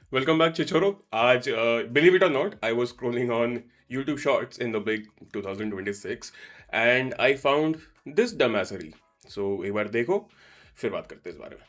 Welcome back, Chichoro. आज believe it or not, I was scrolling on YouTube Shorts in the big 2026 and I found this dumbassery. So एक बार देखो, फिर बात करते हैं इस बारे में.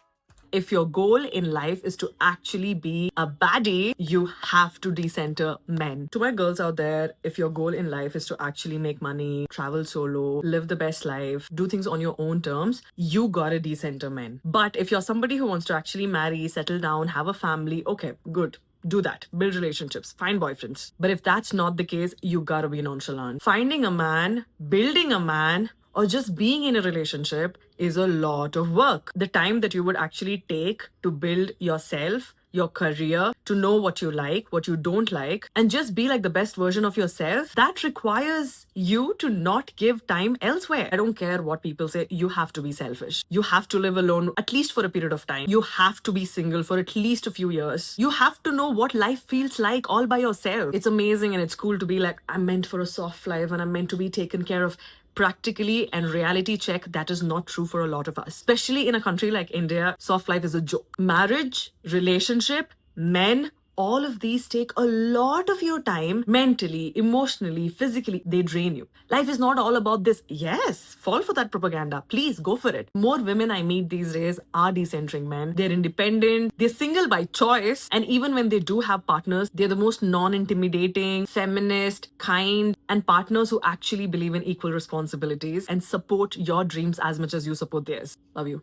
If your goal in life is to actually be a baddie, you have to decenter men. To my girls out there, if your goal in life is to actually make money, travel solo, live the best life, do things on your own terms, you gotta decenter men. But if you're somebody who wants to actually marry, settle down, have a family, okay, good. Do that. Build relationships. Find boyfriends. But if that's not the case, you gotta be nonchalant. Finding a man, building a man, or just being in a relationship is a lot of work. The time that you would actually take to build yourself, your career, to know what you like, what you don't like, and just be like the best version of yourself, that requires you to not give time elsewhere. I don't care what people say, you have to be selfish. You have to live alone at least for a period of time. You have to be single for at least a few years. You have to know what life feels like all by yourself. It's amazing and it's cool to be like, I'm meant for a soft life and I'm meant to be taken care of. Practically and reality check, that is not true for a lot of us. Especially in a country like India, soft life is a joke. Marriage, relationship, men, all of these take a lot of your time mentally, emotionally, physically. They drain you. Life is not all about this. Yes, fall for that propaganda. Please go for it. More women I meet these days are decentering men. They're independent. They're single by choice. And even when they do have partners, they're the most non intimidating, feminist, kind, and partners who actually believe in equal responsibilities and support your dreams as much as you support theirs. Love you.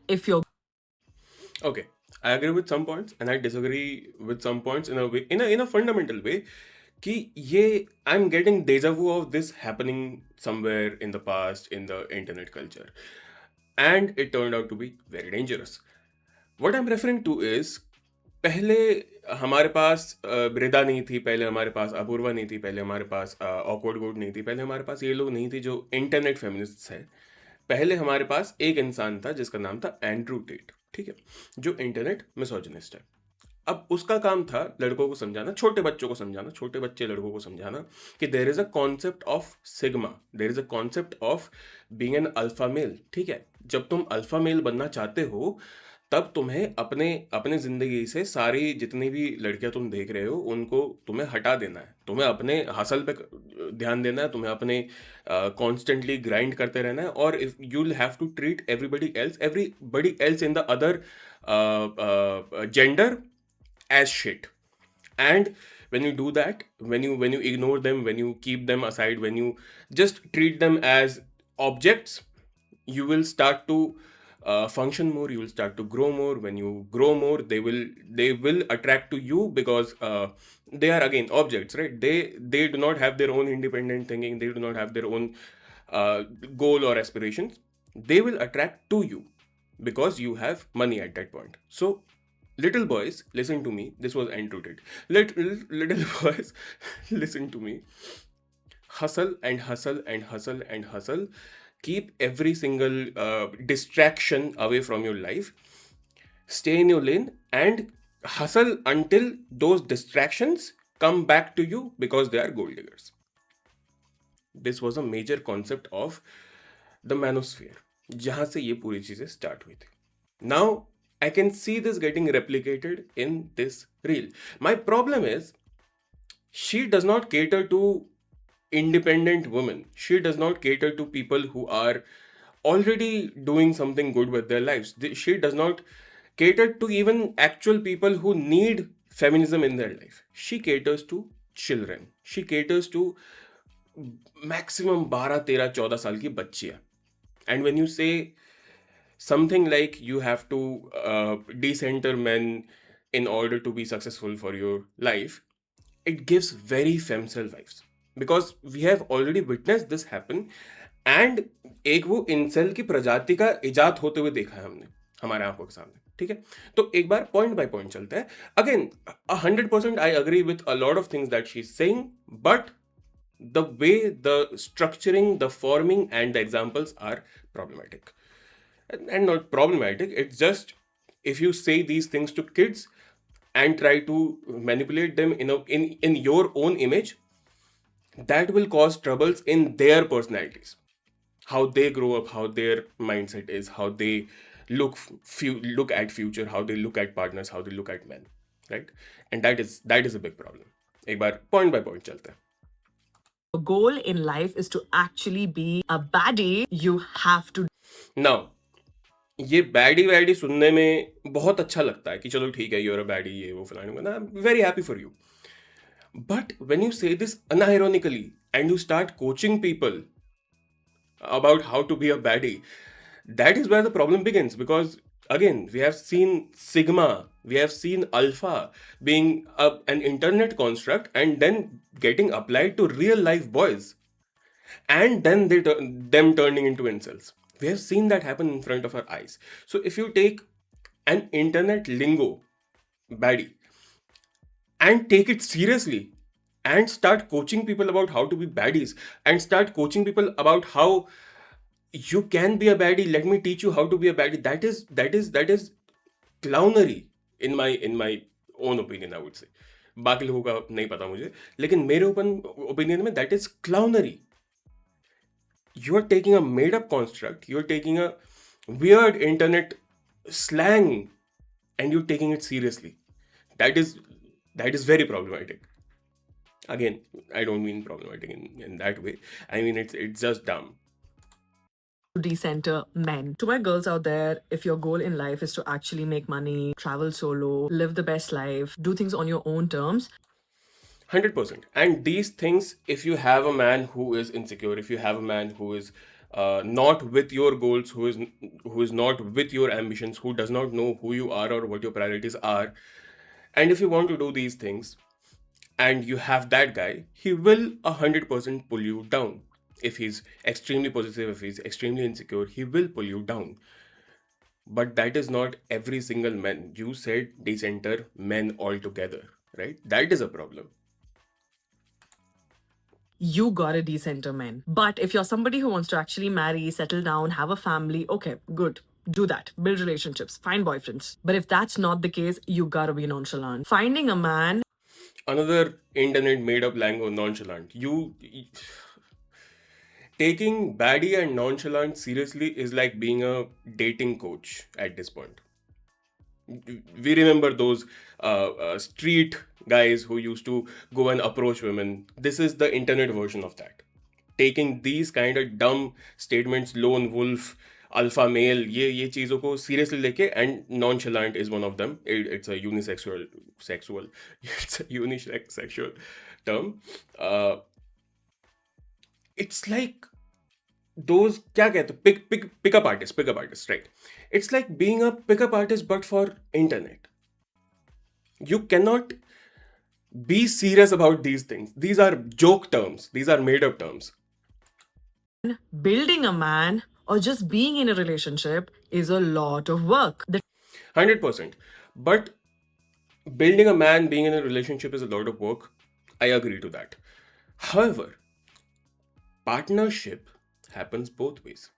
If you're Okay, I agree with some points and I disagree with some points in a way, in a fundamental way. कि ये I'm getting deja vu of this happening somewhere in the past in the internet culture, and it turned out to be very dangerous. What I'm referring to is पहले हमारे पास ब्रिदा नहीं थी, पहले हमारे पास अपूर्वा नहीं थी, पहले हमारे पास ऑकवर्ड गोड नहीं थी, पहले हमारे पास ये लोग नहीं थे जो इंटरनेट फेमिनिस्ट्स हैं. पहले हमारे पास एक इंसान था जिसका नाम था एंड्रू टेट, ठीक है, जो इंटरनेट मिसोजिनिस्ट है. अब उसका काम था लड़कों को समझाना, छोटे बच्चों को समझाना, छोटे बच्चे लड़कों को समझाना कि there is a concept of sigma, there is a concept of being an alpha male. ठीक है, जब तुम अल्फा मेल बनना चाहते हो तब तुम्हें अपने अपने जिंदगी से सारी जितनी भी लड़कियां तुम देख रहे हो उनको तुम्हें हटा देना है, तुम्हें अपने हसल पे ध्यान देना है, तुम्हें अपने कॉन्स्टेंटली ग्राइंड करते रहना है, और if you will have to treat everybody else in the other gender as shit. And when you do that, when you ignore them, when you keep them aside, when you just treat them as objects, you will start to function more, you will start to grow more. When you grow more, they will attract to you because they are again objects, right? They do not have their own independent thinking, they do not have their own goal or aspirations. They will attract to you because you have money at that point. So little boys, listen to me. This was intruded. Little boys, listen to me. Hustle and hustle and hustle and hustle. Keep every single distraction away from your life. Stay in your lane and hustle until those distractions come back to you because they are gold diggers. This was a major concept of the manosphere, जहां से ये पूरी चीजें start हुई थी. Now I can see this getting replicated in this reel. My problem is she does not cater to independent women. She does not cater to people who are already doing something good with their lives. She does not cater to even actual people who need feminism in their life. She caters to children. She caters to maximum 12, 13, 14 साल की बच्चियां. And when you say something like you have to decenter men in order to be successful for your life, it gives very femcel vibes because we have already witnessed this happen. And एक वो incel की प्रजाति का इजाद होते हुए देखा है हमने हमारे आंखों के सामने. ठीक है, तो एक बार पॉइंट बाय पॉइंट चलते हैं. Again 100% I agree with a lot of things that she is saying, but the way the structuring, the forming and the examples are problematic. And not problematic, it's just if you say these things to kids and try to manipulate them in your own image, that will cause troubles in their personalities, how they grow up, how their mindset is, how they look at future, how they look at partners, how they look at men. right? And that is a big problem. एक बार point by point चलते हैं. Your goal in life is to actually be a baddie. You have to Now, ये baddie वैडी सुनने में बहुत अच्छा लगता है कि चलो ठीक है, यूर अ बैडी, ये वो फलाना, very happy for you. But when you say this unironically and you start coaching people about how to be a baddie, that is where the problem begins. Because again, we have seen Sigma, we have seen Alpha being an internet construct and then getting applied to real life boys, and then them turning into incels. We have seen that happen in front of our eyes. So if you take an internet lingo baddie and take it seriously and start coaching people about how to be baddies and start coaching people about how you can be a baddie, let me teach you how to be a baddie, that is clownery in my own opinion, I would say. बाकी लोगों का नहीं पता मुझे, लेकिन मेरे open opinion में that is clownery. You are taking a made up construct, you are taking a weird internet slang and you're taking it seriously. That is very problematic. Again, I don't mean problematic in that way. I mean it's just dumb. decenter men. To my girls out there, if your goal in life is to actually make money, travel solo, live the best life, do things on your own terms, 100%. And these things, if you have a man who is insecure, if you have a man who is not with your goals, who is not with your ambitions, who does not know who you are or what your priorities are, and if you want to do these things, and you have that guy, he will 100% pull you down. If he's extremely possessive, if he's extremely insecure, he will pull you down. But that is not every single man. You said decenter men altogether, right? That is a problem. you gotta decenter men. But if you're somebody who wants to actually marry, settle down, have a family, okay, good. Do that. Build relationships. Find boyfriends. But if that's not the case, you gotta be nonchalant. Finding a man. Another internet made up language, nonchalant. Taking baddie and nonchalant seriously is like being a dating coach at this point. We remember those street guys who used to go and approach women. This is the internet version of that. Taking these kind of dumb statements, lone wolf, alpha male, ये चीज़ों को seriously लेके, and nonchalant is one of them. It's a sexual, it's a unisex sexual term. It's like those क्या कहते हैं, pickup artist, right? It's like being a pickup artist but for internet. You cannot be serious about these things. These are joke terms. These are made up terms. Building a man or just being in a relationship is a lot of work. 100%. But building a man, being in a relationship is a lot of work. I agree to that. However, partnership happens both ways.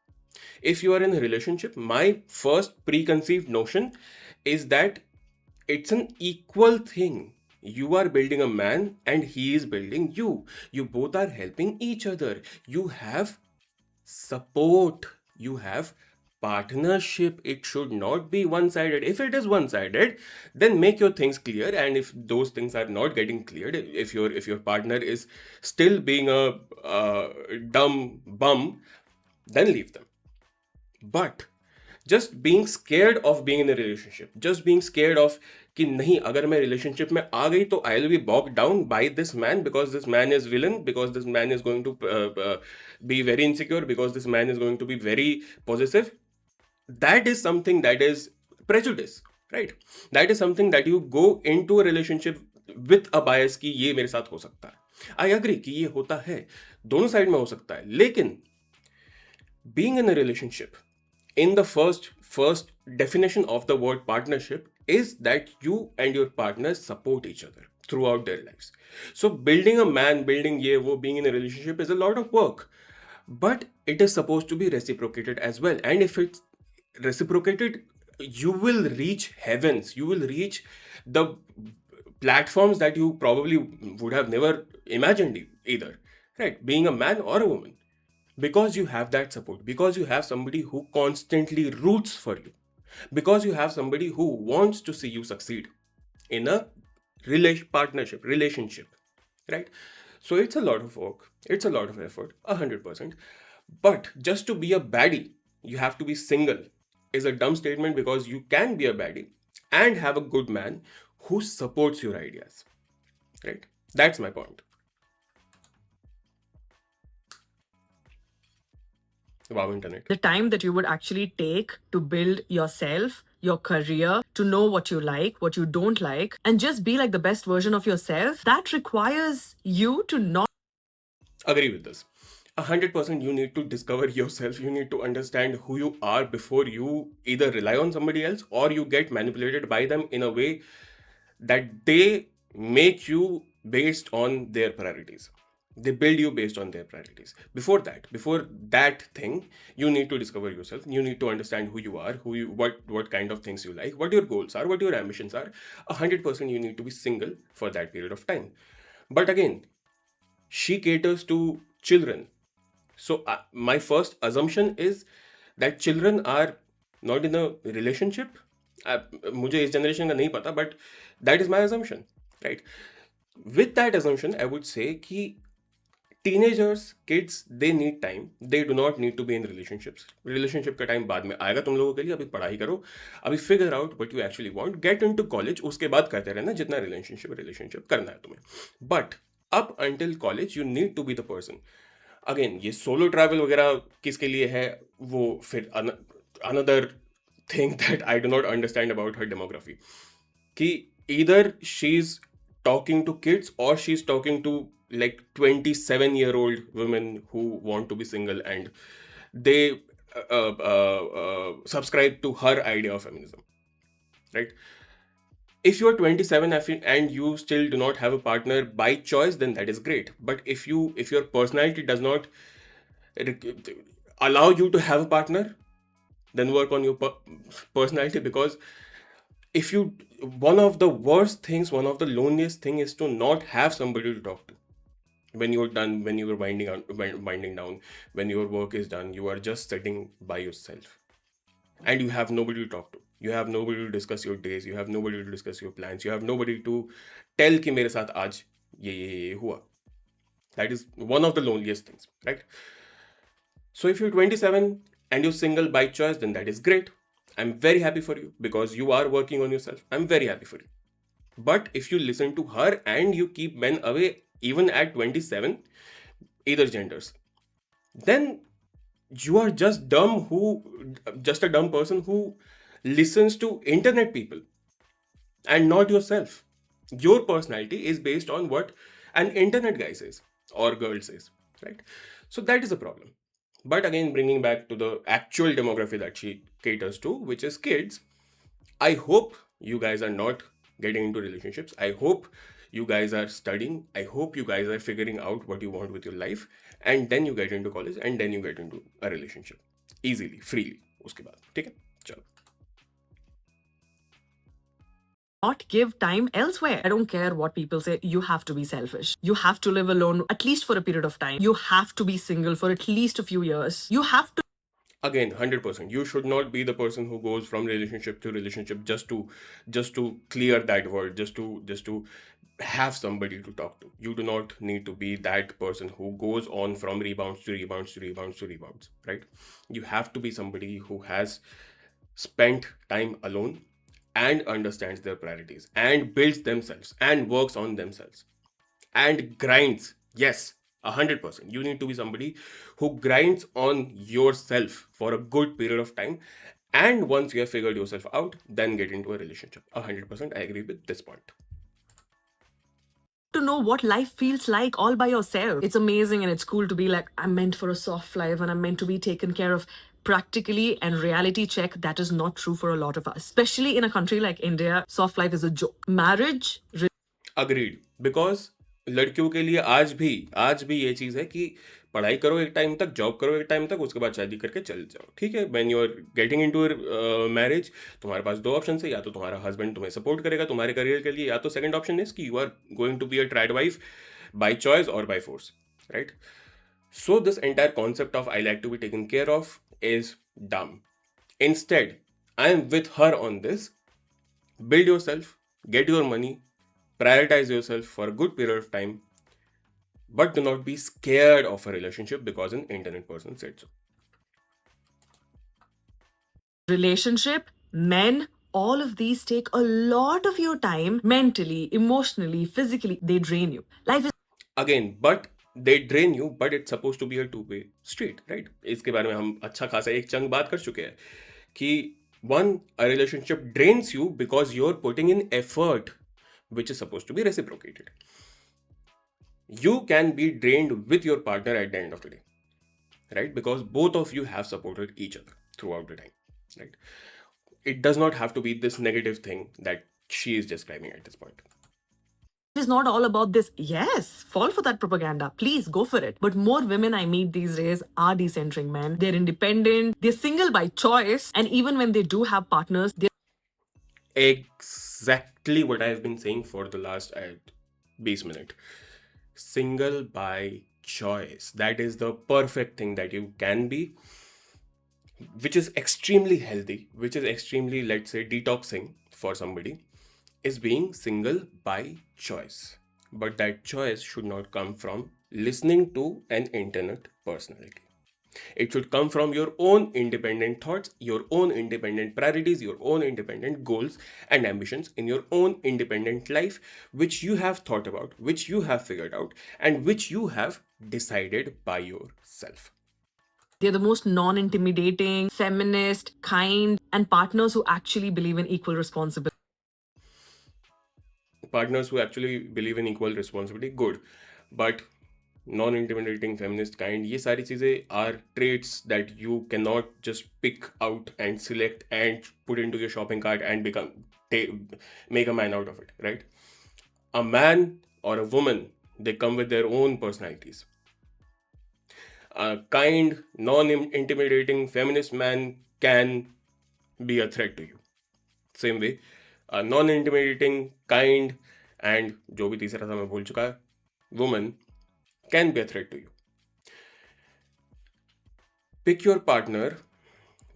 If you are in a relationship, my first preconceived notion is that it's an equal thing. You are building a man and he is building you. You both are helping each other. You have support. You have partnership. It should not be one-sided. If it is one-sided, then make your things clear. And if those things are not getting cleared, if your partner is still being a dumb bum, then leave them. But just being scared of being in a relationship, just being scared of कि नहीं, अगर मैं relationship में आ गई तो I'll be bogged down by this man because this man is villain, because this man is going to be very insecure, because this man is going to be very possessive. That is something that is prejudice, right? That is something that you go into a relationship with a bias कि ये मेरे साथ हो सकता है. I agree कि ये होता है, दोनों साइड में हो सकता है, लेकिन being in a relationship, in the first definition of the word partnership is that you and your partner support each other throughout their lives. So building a man, building ye wo, being in a relationship is a lot of work, but it is supposed to be reciprocated as well. And if it's reciprocated, you will reach heavens, you will reach the platforms that you probably would have never imagined either, right? Being a man or a woman, because you have that support, because you have somebody who constantly roots for you, because you have somebody who wants to see you succeed. in a partnership, relationship, right? So it's a lot of work, it's a lot of effort, 100%. But just to be a baddie, you have to be single is a dumb statement, because you can be a baddie and have a good man who supports your ideas, right? That's my point. Wow, internet. The time that you would actually take to build yourself, your career, to know what you like, what you don't like, and just be like the best version of yourself, that requires you to not Agree with this. 100% you need to discover yourself. You need to understand who you are before you either rely on somebody else or you get manipulated by them in a way that they make you based on their priorities. They build you based on their priorities. Before that thing, you need to discover yourself. You need to understand who you are, what kind of things you like, what your goals are, what your ambitions are. 100% you need to be single for that period of time. But again, she caters to children. So my first assumption is that children are not in a relationship. मुझे इस generation का नहीं पता, but that is my assumption, right? With that assumption, I would say कि teenagers, kids, they need time. They do not need to be in relationships. Relationship का time बाद में आएगा तुम लोगों के लिए. अभी पढ़ाई करो, अभी figure out what you actually want, get into college, उसके बाद करते रहना जितना relationship करना है तुम्हें. But up until college, you need to be the person. Again ये सोलो ट्रैवल वगैरह किसके लिए है, वो फिर another thing that I do not understand about her demography, कि either she is talking to kids or she's talking to like 27-year-old women who want to be single and they subscribe to her idea of feminism, right? If you're 27 and you still do not have a partner by choice, then that is great. But if your personality does not allow you to have a partner, then work on your personality. Because if you one of the worst things, one of the loneliest thing is to not have somebody to talk to when you're done, when you are winding down, when your work is done, you are just sitting by yourself and you have nobody to talk to. You have nobody to discuss your days. You have nobody to discuss your plans. You have nobody to tell कि मेरे साथ आज ये हुआ. That is one of the loneliest things, right? So if you're 27 and you're single by choice, then that is great. I'm very happy for you because you are working on yourself. I'm very happy for you. But if you listen to her and you keep men away even at 27, either genders, then you are just a dumb person who listens to internet people and not yourself. Your personality is based on what an internet guy says or girl says, right? So that is a problem. But again, bringing back to the actual demography that she caters to, which is kids, I hope you guys are not getting into relationships. I hope you guys are studying. I hope you guys are figuring out what you want with your life, and then you get into college, and then you get into a relationship easily, freely. उसके बाद, ठीक है? चलो. not give time elsewhere. I don't care what people say. You have to be selfish. You have to live alone at least for a period of time. You have to be single for at least a few years. You have to. Again, 100%. You should not be the person who goes from relationship to relationship just to clear that word, just to have somebody to talk to. You do not need to be that person who goes on from rebounds to rebounds to rebounds to rebounds, right? You have to be somebody who has spent time alone and understands their priorities and builds themselves and works on themselves and grinds. Yes, 100%. You need to be somebody who grinds on yourself for a good period of time. And once you have figured yourself out, then get into a relationship. 100%. I agree with this point. To know what life feels like all by yourself. It's amazing and it's cool to be like, I'm meant for a soft life and I'm meant to be taken care of. Practically and reality check, that is not true for a lot of us. Especially in a country like India, soft life is a joke. Marriage. Agreed. Because लड़कियों के लिए आज भी ये चीज़ है कि पढ़ाई करो एक टाइम तक, जॉब करो एक टाइम तक, उसके बाद शादी करके चल जाओ. ठीक है, when you are getting into marriage, तुम्हारे पास दो ऑप्शन है. या तो तुम्हारा हस्बैंड तुम्हें सपोर्ट करेगा तुम्हारे करियर के लिए, या तो सेकंड ऑप्शन इज कि you are going to be a trad wife by choice और by force, right? So this entire concept of I like to be taken care of is dumb. Instead, I am with her on this. Build yourself, get your money, prioritize yourself for a good period of time, but do not be scared of a relationship because an internet person said so. Relationship, men, all of these take a lot of your time mentally, emotionally, physically. They drain you. Life is Again, but they drain you, but it's supposed to be a two-way street, right? इसके बारे में हम अच्छा खासा एक चंग बात कर चुके हैं कि one, a relationship drains you because you're putting in effort which is supposed to be reciprocated. You can be drained with your partner at the end of the day, right? Because both of you have supported each other throughout the time, right? It does not have to be this negative thing that she is describing at this point. not all about this. Yes, fall for that propaganda. Please go for it. But more women I meet these days are decentering men. They're independent, they're single by choice, and even when they do have partners, they're Exactly what I've been saying for the last base minute. Single by choice. That is the perfect thing that you can be, which is extremely healthy, which is extremely, let's say, detoxing for somebody, is being single by choice. But that choice should not come from listening to an internet personality. It should come from your own independent thoughts, your own independent priorities, your own independent goals and ambitions in your own independent life, which you have thought about, which you have figured out, and which you have decided by yourself. they're the most non intimidating, feminist, kind, and partners who actually believe in equal responsibility. Partners who actually believe in equal responsibility, good. But non-intimidating, feminist, kind, ये सारी चीज़ें are traits that you cannot just pick out and select and put into your shopping cart and make a man out of it, right? A man or a woman, they come with their own personalities. A kind, non-intimidating feminist man can be a threat to you. Same way, a non-intimidating, kind, and जो भी तीसरा था मैं भूल चुका, woman can be a threat to you. Pick your partner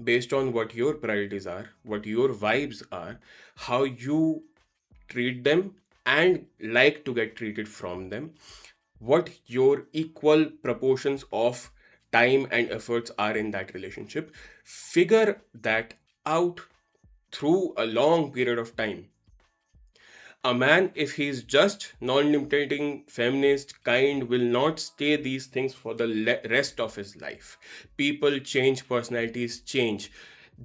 based on what your priorities are, what your vibes are, how you treat them and like to get treated from them, what your equal proportions of time and efforts are in that relationship. Figure that out through a long period of time. A man, if he's just non-limiting, feminist, kind, will not stay these things for the rest of his life. People change, personalities change.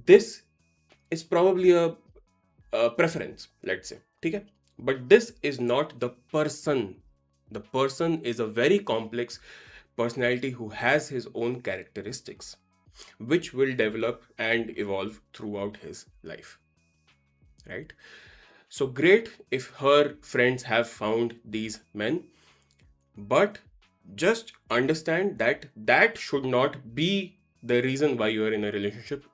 This is probably a preference, let's say. Okay? But this is not the person. The person is a very complex personality who has his own characteristics, which will develop and evolve throughout his life. Right? So great if her friends have found these men, but just understand that that should not be the reason why you are in a relationship.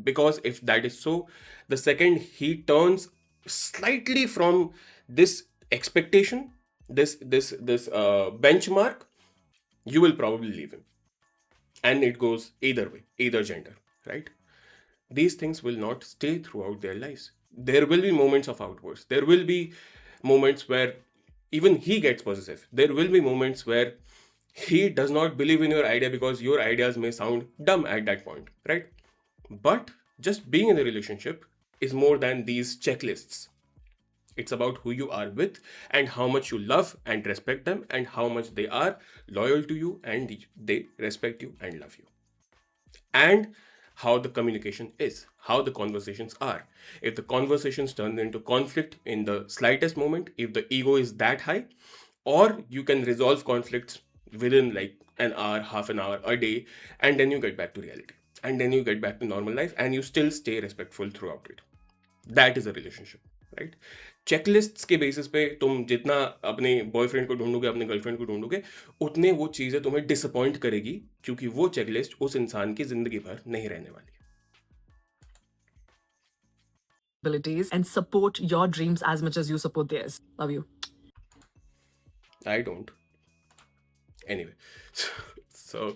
Because if that is so, the second he turns slightly from this expectation, this benchmark, you will probably leave him. And it goes either way, either gender, right? These things will not stay throughout their lives. There will be moments of outbursts. There will be moments where even he gets possessive. There will be moments where he does not believe in your idea because your ideas may sound dumb at that point, right? But just being in a relationship is more than these checklists. It's about who you are with and how much you love and respect them and how much they are loyal to you and they respect you and love you. And how the communication is, how the conversations are. If the conversations turn into conflict in the slightest moment, if the ego is that high, or you can resolve conflicts within like an hour, half an hour, a day, and then you get back to reality. And then you get back to normal life and you still stay respectful throughout it. That is a relationship, right? Checklists के basis पे तुम जितना अपने boyfriend को ढूंढोगे अपने girlfriend को ढूंढोगे उतने वो चीज़ें तुम्हें डिसअपॉइंट करेगी क्योंकि वो चेकलिस्ट उस इंसान की जिंदगी भर नहीं रहने वाली Abilities and support your dreams as much as you support theirs. Love you. I don't anyway so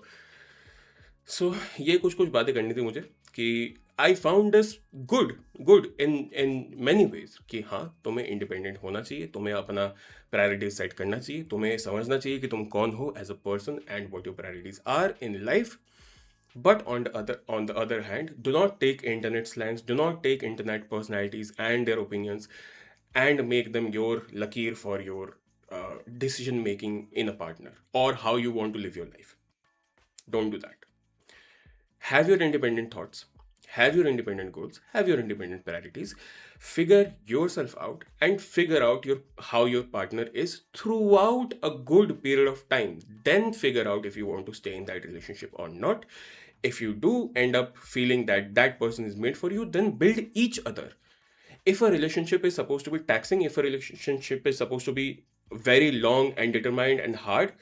so ये कुछ कुछ बातें करनी थी मुझे कि I found this good in many ways कि हाँ, तुम्हें इंडिपेंडेंट होना चाहिए, तुम्हें अपना प्रायोरिटीज सेट करना चाहिए, तुम्हें समझना चाहिए कि तुम कौन हो as a person and what your priorities are in life. But on the other hand, do not take internet slangs, do not take internet personalities and their opinions and make them your lacquer for your decision making in a partner or how you want to live your life. Don't do that. Have your independent thoughts, have your independent goals, have your independent priorities, figure yourself out and figure out how your partner is throughout a good period of time. Then figure out if you want to stay in that relationship or not. If you do end up feeling that that person is made for you, then build each other. If a relationship is supposed to be taxing, if a relationship is supposed to be very long and determined and hard,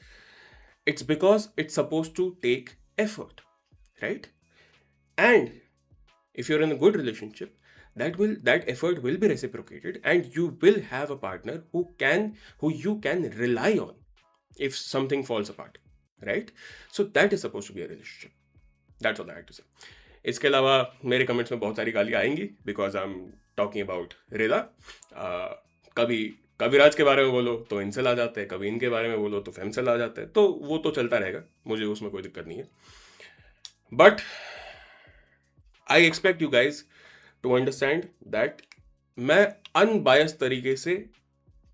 it's because it's supposed to take effort, right? And if you're in a good relationship, that effort will be reciprocated and you will have a partner who you can rely on if something falls apart, right? So that is supposed to be a relationship. That's all I had to say. इसके अलावा मेरे comments में बहुत सारी गालियाँ आएंगी because I am talking about Rida. कभी कविराज के बारे में बोलो तो इनसेल आ जाते हैं, कभी इनके बारे में बोलो तो फेमसेल आ जाते हैं, तो वो तो चलता रहेगा, मुझे उसमें कोई दिक्कत नहीं है. But I expect you guys to understand that मैं अनबायस तरीके से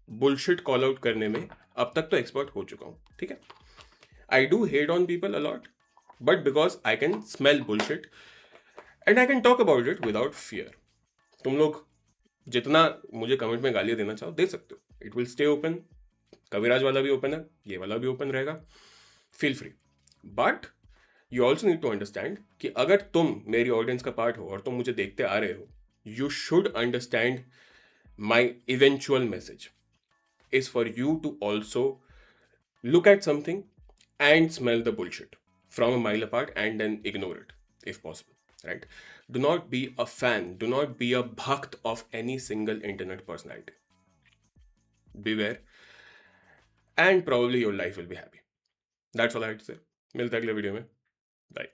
बुलशिट कॉल आउट करने में अब तक तो एक्सपर्ट हो चुका हूँ, ठीक है. I do hate on people a lot, but because I can smell bullshit and I can talk about it without fear. तुम लोग जितना मुझे कमेंट में गालियां देना चाहो दे सकते हो, it will stay open. Kaviraj वाला भी ओपन है, ये वाला भी ओपन रहेगा, feel free. But you also need to understand कि अगर तुम मेरी ऑडियंस का पार्ट हो और तुम मुझे देखते आ रहे हो, you should understand my eventual message is for you to also look at something and smell the bullshit from a mile apart and then ignore it if possible, right? Do not be a fan, do not be a bhakt of any single internet personality. Beware, and probably your life will be happy. That's all I had to say. मिलते हैं अगले video में. Bye.